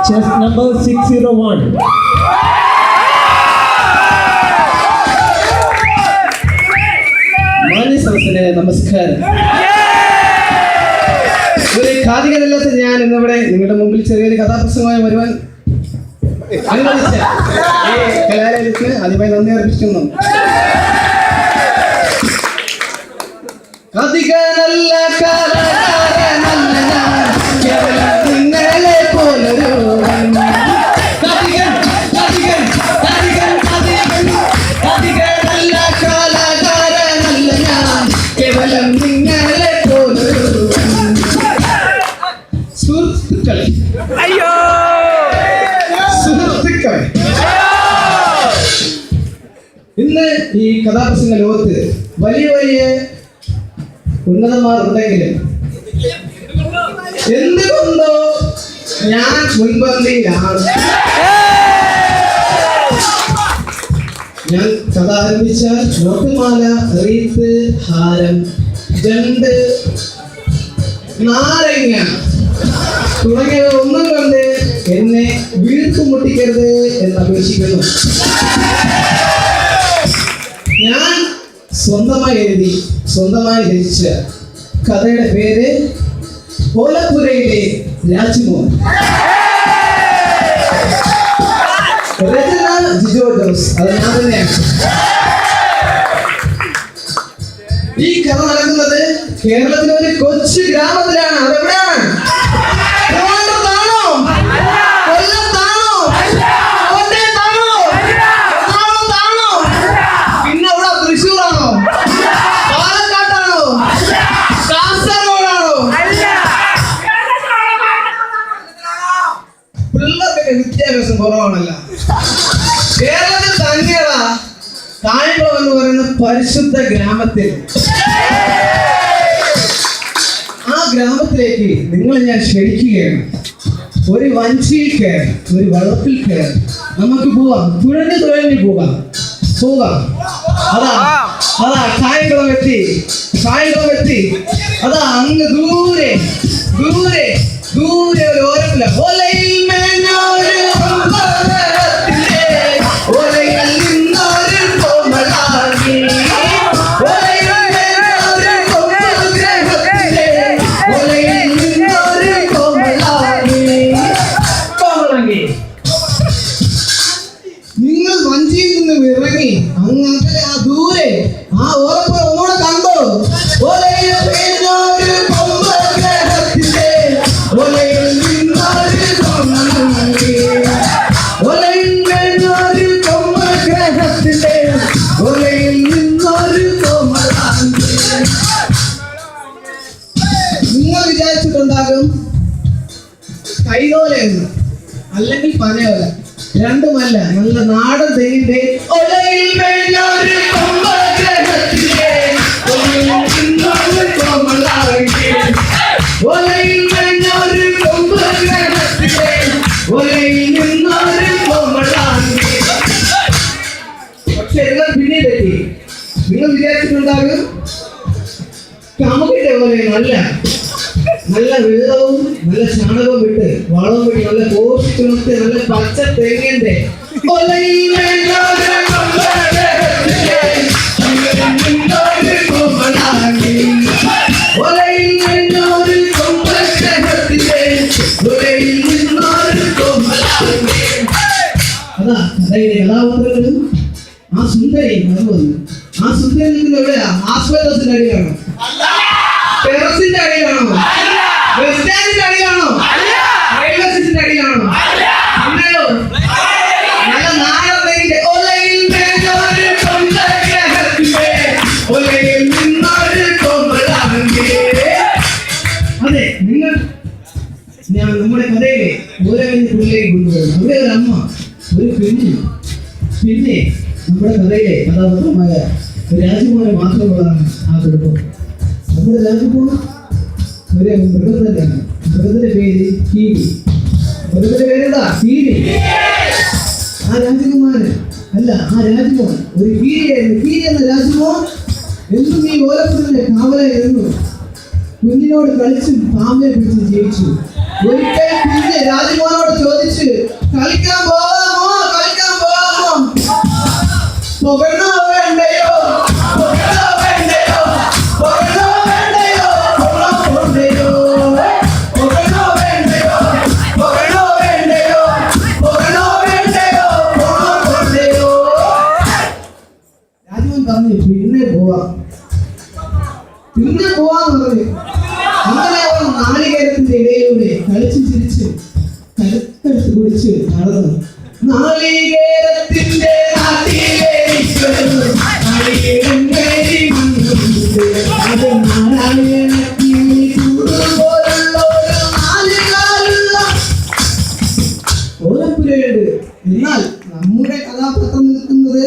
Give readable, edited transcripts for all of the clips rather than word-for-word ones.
Chest number 601. നമസ്കാരം. ഒരു ഖാദികരല്ലാത്ത ഞാൻ ഇന്നിവിടെ നിങ്ങളുടെ മുമ്പിൽ ചെറിയൊരു കഥാപ്രസംഗമായി വരുവാൻ അനുവദിച്ച കലാലയത്തിന് ആദ്യമായി നന്ദി അർപ്പിക്കുന്നു. കഥികനല്ല കലാകാരനല്ല ഞാൻ, കേവലം നിങ്ങളെ പോലൊരു സുഹൃത്തുക്കളെ, ഇന്ന് ഈ കഥാപ്രസംഗ ലോകത്ത് വലിയ വലിയ ഉന്നതന്മാർ ഉണ്ടെങ്കിലും എന്തുകൊണ്ടോ ഞാൻ മുൻപന്തിയിലാണ്. ഞാൻ കഥ ആരംഭിച്ചാൽ നോട്ടുമാല, റീത്ത്, ഹാരം, ജണ്ട്, നാരങ്ങ തുടങ്ങിയവ ഒന്നും കൊണ്ട് എന്നെ വീർപ്പുമുട്ടിക്കരുത് എന്ന് അപേക്ഷിക്കുന്നു. ഞാൻ സ്വന്തമായി എഴുതി സ്വന്തമായി രചിച്ച കഥയുടെ പേര് ഓലപ്പുരയിലെ രാജ്മോഹൻ. രചന ജിജോ ജോസ്, അത് ഞാൻ തന്നെയാണ്. ഈ കഥ നടക്കുന്നത് കേരളത്തിലെ ഒരു കൊച്ചു ഗ്രാമത്തിലാണ്. അതെവിടെയാണ്? പിന്നെ അവിടെ തൃശ്ശൂറാണോ? പാലക്കാട്ടാണോ? കാസർഗോഡാണോ? പിള്ളേർക്കൊക്കെ വിദ്യാഭ്യാസം കുറവാണല്ല. കേരളത്തിൽ തന്നെയാണ് കായംകുളം എന്ന് പറയുന്ന പരിശുദ്ധ ഗ്രാമത്തിൽ. ആ ഗ്രാമത്തിലേക്ക് നിങ്ങളെ ഞാൻ ക്ഷണിക്കുകയാണ്. ഒരു വഞ്ചിയിൽ കയറി, ഒരു വള്ളത്തിൽ കയറി നമുക്ക് പോവാം. തുഴഞ്ഞു പോകാം. അതാ കായംകുളം എത്തി. അതാ അങ്ങ് ദൂരെ ഒരു ഓരമില്ല. നിങ്ങൾ വഞ്ചിയിൽ നിന്ന് ഇറങ്ങി അങ്ങനെ ആ ദൂരെ ആ ഓലപ്പുര ഒന്നുകൂടെ കണ്ടോ? നിങ്ങൾ വിചാരിച്ചിട്ടുണ്ടാകും കൈതോലയെന്ന്, അല്ലെങ്കിൽ പനയോല. രണ്ടുമല്ല, നല്ല നാടൻ തെങ്ങിന്റെ പക്ഷെ എല്ലാം പിന്നെ പറ്റി. നിങ്ങൾ വിചാരിച്ചിട്ടുണ്ടാകും കമുകിന്റെ പോലെ നല്ല വെള്ളവും നല്ല ചാണകവും വിട്ട് വളവും വിട്ട് നല്ല പോഷിച്ചുണർത്തി നല്ല പച്ച തേങ്ങന്റെ അതാ കഥയിലെ കഥാപാത്രങ്ങളും ആ സുന്ദരി കടന്നു വന്നു. ആ സുന്ദരി നിൽക്കുന്നത് എവിടെയാ? ആസ്പത്രിന്റെ അടിയാണോ? ടെറസിന്റെ അടിയാണോ? ബസ് സ്റ്റാൻഡിന്റെ അടിയാണോ? റെയിൽവേ സ്റ്റേഷന്റെ അടിയാണോ? അല്ലയോ, നല്ല നാടൻ തെങ്ങിന്റെ അതെ. നിങ്ങൾ ഞാൻ നമ്മുടെ കഥയിലെ ഓരോ പിള്ളിലേക്ക് കൊണ്ടുപോകും. അവിടെ ഒരു അമ്മ, ഒരു കുഞ്ഞ്, പിന്നെ നമ്മുടെ കഥയിലെ കഥാപാത്രമായ രാജ്മോഹനെ മാത്രമുള്ളതാണ് ആ കുടുംബം. നമ്മുടെ രാജ്മോഹൻ ഒരു മൃഗം തന്നെയാണ്. മൃഗത്തിന്റെ പേര് കീരി. മൃഗത്തിന്റെ പേരെന്താ? കീരി. ആ രാജകുമാരൻ അല്ല, ആ രാജ്മോഹൻ ഒരു കീരിയായിരുന്നു. കീരി എന്ന രാജ്മോഹൻ എന്നും ഈ ഓലപ്പുരയിലെ കാവലായിരുന്നു. കുഞ്ഞിനോട് കളിച്ചും പാമ്പിനെ പിടിച്ചും ജീവിച്ചു. ഒരിക്കൽ കുഞ്ഞ് രാജമോനോട് ചോദിച്ചു, കളിക്കാൻ പോകാമോ, കളിക്കാൻ പോകാമോ? പോകണോ വേണ്ടയോ, പോകണോ വേണ്ടയോ, പോകണോ വേണ്ടയോ, പോകണോ വേണ്ടയോ, പോകണോ വേണ്ടയോ, പോകണോ വേണ്ടയോ, പോകണോ വേണ്ടയോ, പോകണോ വേണ്ടയോ? രാജമോൻ പറഞ്ഞു, പിന്നെ പോവാം, പിന്നെ പോവാന്ന് പറഞ്ഞു. അങ്ങനെ അവൻ നാളികേരത്തിന്റെ ഇടയിലൂടെ കളിച്ചു ചിരിച്ച് കരുത്തെടുത്ത് കുടിച്ച് നടന്നു. നാളികേരത്തിന്റെ നാട്ടിലേക്ക് വരുന്നു, നാളികേരങ്ങേരി മണ്ണുണ്ട്. അത് നാരായണക്കിളി കൂടുപോലുള്ള ഒരു നാലുകാലുള്ള ഓലപ്പുരയുണ്ട്. എന്നാൽ നമ്മുടെ കഥാപാത്രം നിൽക്കുന്നത്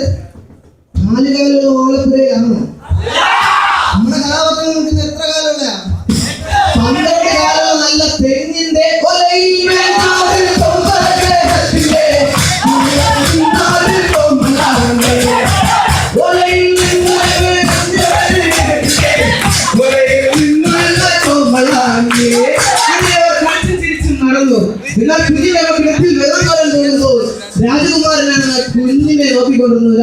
നാലുകാലുള്ള ഓലപ്പുരയിലാണ്. നമ്മുടെ കഥാപാത്രം നിൽക്കുന്നത് എത്ര കാലമുള്ള 12 കാലം നല്ല തെങ്ങിന്റെ കൊലയിൽ നടന്നു. എന്നാൽ കുഞ്ഞിന്റെ കിടപ്പിൽ വെള്ളം തോന്നുന്നു. രാജകുമാരനാണ് കുഞ്ഞിനെ നോക്കിക്കൊണ്ടിരുന്നത്.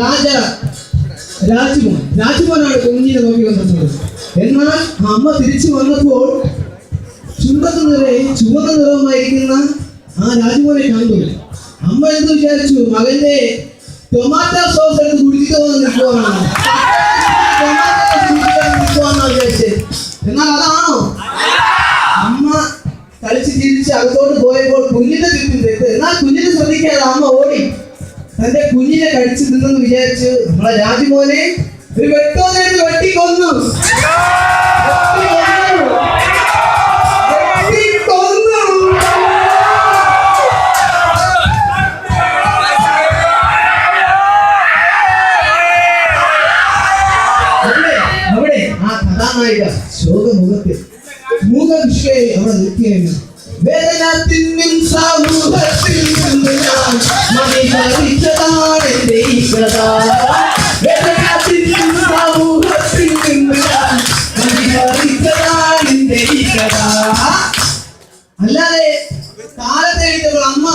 രാജുമോനാണ് കുഞ്ഞിനെ നോക്കിക്കൊണ്ടിരുന്നത്. എന്നാൽ അമ്മ തിരിച്ചു വന്നപ്പോൾ ചുണ്ടത്തുനിറെ ചുവന്ന നിറമായിരിക്കുന്ന ആ രാജുമോനെ കണ്ടു. അമ്മ എന്ത് വിചാരിച്ചു? മകന്റെ ടൊമാറ്റോ സോസ് എടുത്ത് കുടിച്ചിട്ട് നിൽക്കുവാനാണ് വിചാരിച്ചത്. എന്നാൽ അതാണോ? അമ്മ കളിച്ച് ചിരിച്ച് അകത്തോട്ട് പോയപ്പോൾ കുഞ്ഞിന്റെ ചുറ്റും തെറ്റ്. എന്നാൽ കുഞ്ഞിനെ ശ്രദ്ധിക്കാതെ അമ്മ ഓടി തന്റെ കുഞ്ഞിനെ കടിച്ചു തിന്നെന്ന് വിചാരിച്ചു നമ്മളെ രാജുമോനെ ഒരു വെട്ടോന്നെടുത്ത് വെട്ടിക്കൊന്നു. അവിടെ ആ കഥാനായിക ശോകമുഖത്തിൽ മൂകവിഷയെ അവിടെ നിൽക്കുകയാണ്. വേദനത്തിനും സമൂഹത്തിൽ നിന്ന് ഞാൻ മണികരിച്ചതാണ് എന്റെ ഈ കഥ. വേദനത്തിനും സമൂഹത്തിൽ നിന്ന് ഞാൻ മണികരിച്ചതാണ് എന്റെ ഈ കഥ. അല്ലാതെ കാലത്ത് എഴുതിയപ്പോൾ അമ്മ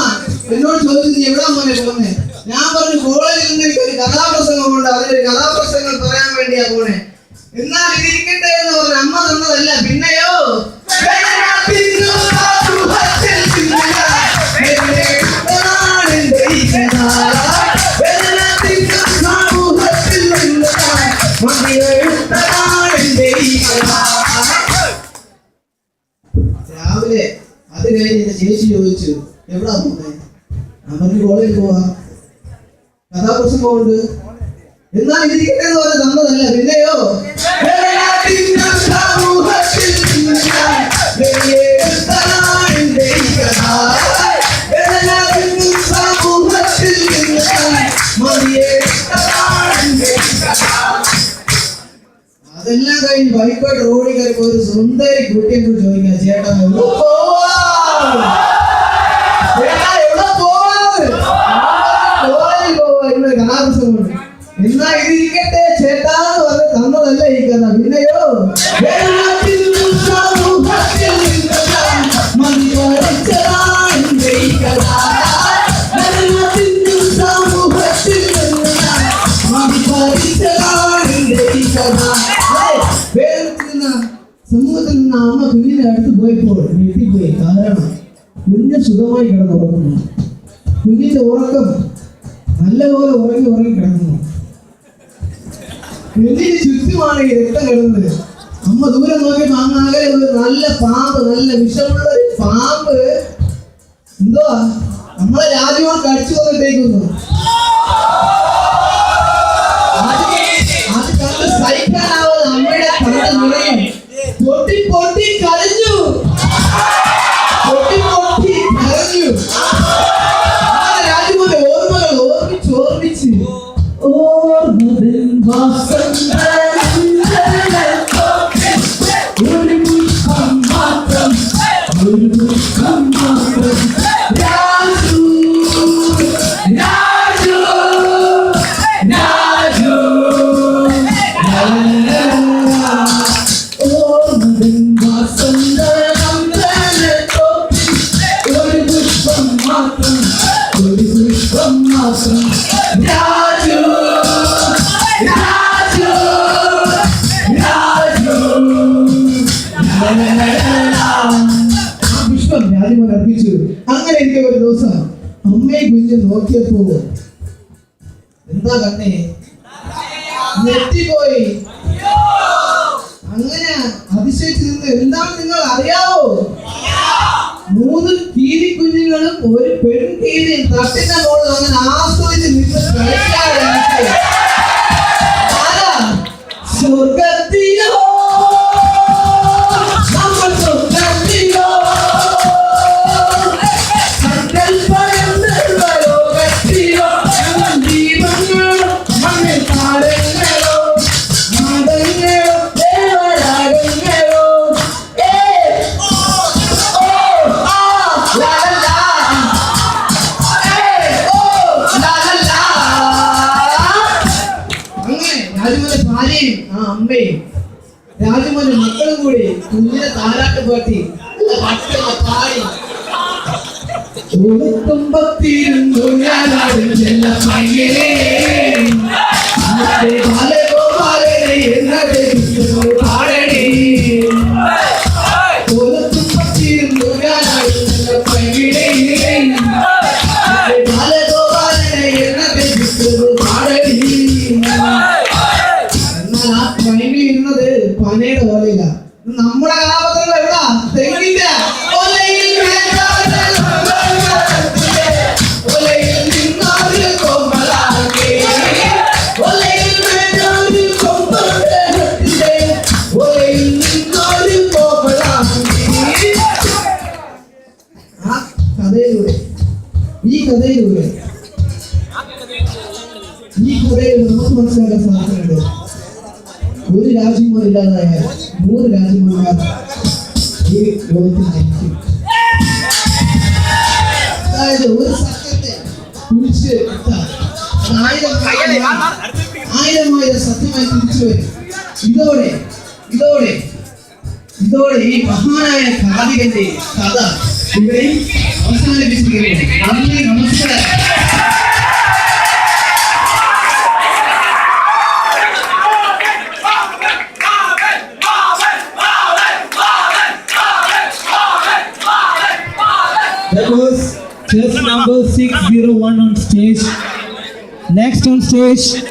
എന്നോട് ചോദിച്ചു, നീ എവിടാ മോനെ പോന്നെ? ഞാൻ പറഞ്ഞു, കോളേജിൽ നിന്ന് എനിക്കൊരു കഥാപ്രസംഗമുണ്ട്, അതിലൊരു കഥാപ്രസംഗം പറയാൻ വേണ്ടിയാ പോണേ. എന്നാൽ ഇതിരിക്കട്ടെ എന്ന് പറഞ്ഞ അമ്മ തന്നതല്ല. പിന്നെയോ രാവിലെ അത് കഴിഞ്ഞ് എന്റെ ചേച്ചി ചോദിച്ചു, എവിടാ പോന്നെ? നമുക്ക് കോളേജിൽ പോവാ, കഥാപ്രസംഗമുണ്ട്. എന്നാൽ ഇതിരിക്കട്ടെ എന്ന് പറഞ്ഞ തന്നതല്ല. പിന്നെയോ അതെല്ലാം കഴിഞ്ഞ് ബൈക്കോട്ട് റോഡിൽ കയറിപ്പോ ഒരു സുന്ദരി കുട്ടിയെ കുറിച്ച് ചോദിക്കാം, ചേട്ടാ എവിടെ പോവാ? കഥാപ്രസംഗമുണ്ട്. എന്നാ ഇതിരിക്കട്ടെ ചേട്ടാ എന്ന് പറഞ്ഞ് തന്നതല്ല ഈ കഥ. പിന്നെയോ സമൂഹത്തിൽ നിന്ന് അമ്മ കുഞ്ഞിന്റെ അടുത്ത് പോയപ്പോൾ ഞെട്ടിപ്പോയി. കാരണം കുഞ്ഞ് സുഖമായി കിടന്നുറങ്ങുന്നു. കുഞ്ഞിന്റെ ഉറക്കം നല്ലപോലെ ഉറങ്ങി കിടക്കുന്നു. കുഞ്ഞിന് ചുറ്റുമാണ് ഈ രക്തം കിടന്നത്. അമ്മ ദൂരെ നോക്കിയപ്പോ അങ്ങാകെ ഒരു നല്ല പാമ്പ്, നല്ല വിഷമുള്ള ഒരു പാമ്പ് എന്തോ നമ്മളെ രാജ്യമാണ് കടിച്ചു കൊണ്ടിട്ടേക്കുന്നു. അത് കണ്ട് സഹിക്കാനാവാതെ അമ്മയുടെ കണ്ണ് നിറയും. പൊട്ടി പൊട്ടി കരഞ്ഞു, പൊട്ടി പൊട്ടി കരഞ്ഞു. രാജുമോനെ ഓർമ്മകൾ ഓർമ്മിച്ച് ഓർമ്മതൻ വസന്ത ഒരു മുഖം മാത്രം, ഒരു മുഖം മാത്രം. രാജു രാജു രാജു ഓർമ്മതൻ രാജമോൻ അർപ്പിച്ചു. അങ്ങനെ എനിക്ക് ഒരു ദിവസം അമ്മയും കുഞ്ഞും നോക്കിയപ്പോ എന്താ കണ്ണേ ഞെട്ടിപ്പോയി. അങ്ങനെ അതിശയിച്ചു നിന്ന് എന്താണ് നിങ്ങൾ അറിയാവോ? 3 കീരി കുഞ്ഞുങ്ങളും ഒരു പെൺ കീരിയും തട്ടിന്റെ മോളിൽ അങ്ങനെ ആസ്വദിച്ച് നിന്ന് കളിക്കാതെ സ്വർഗത്തിലോ നമ്മൾ സ്വർഗത്തിലോ സങ്കൽപ്പമെന്നുള്ള ലോകത്തിലോ ദീപങ്ങളോ മണ്ണിൽ താരങ്ങളോ നാദങ്ങളോ ദേവരാഗങ്ങളോ രാജമോന്റെ ഭാര്യയും ആ അമ്മയും രാജമോന്റെ മക്കളും കൂടി കുഞ്ഞിനെ താരാട്ട് പാട്ടി പാടി തുമ്പത്തിരുന്നു ഞാനാടും ചെല്ലമ്മയെ ബാലഗോപാലനെ എന്നതെ പാടണേ തുമ്പത്തിരുന്നു ഞാനാടും ചെല്ലമ്മയെ ബാലഗോപാലനെ എന്നതെ പാടണേ. ഇരുന്നത് പനയുടെ ഓലയില. നമ്മുടെ കഥാപാത്രങ്ങൾ എവിടാ? തെങ്ങിന്റെ ഓലയിൽ ആ കഥയിലൂടെ ഈ കഥയിലൂടെ നമുക്ക് മനസ്സിലാക്കാൻ സാധിക്കുന്നുണ്ട്. ഒരു രാജ്യമോൻ ഇല്ലാതായ 3 രാജ്യമോന്മാർ ഈ ലോകത്തിൽ ജനിക്കും. അതായത് ഒരു സത്യത്തെ കുറിച്ച് ആയിരം സത്യമായി തിരിച്ചു വരും. ഇതോടെ ഈ മഹാനായ കാതികന്റെ കഥ ഇവിടെ അവസാനിപ്പിച്ചിരിക്കുകയാണ്. നന്ദി, നമസ്കാരം. That was chess number 601 on stage. Next on stage,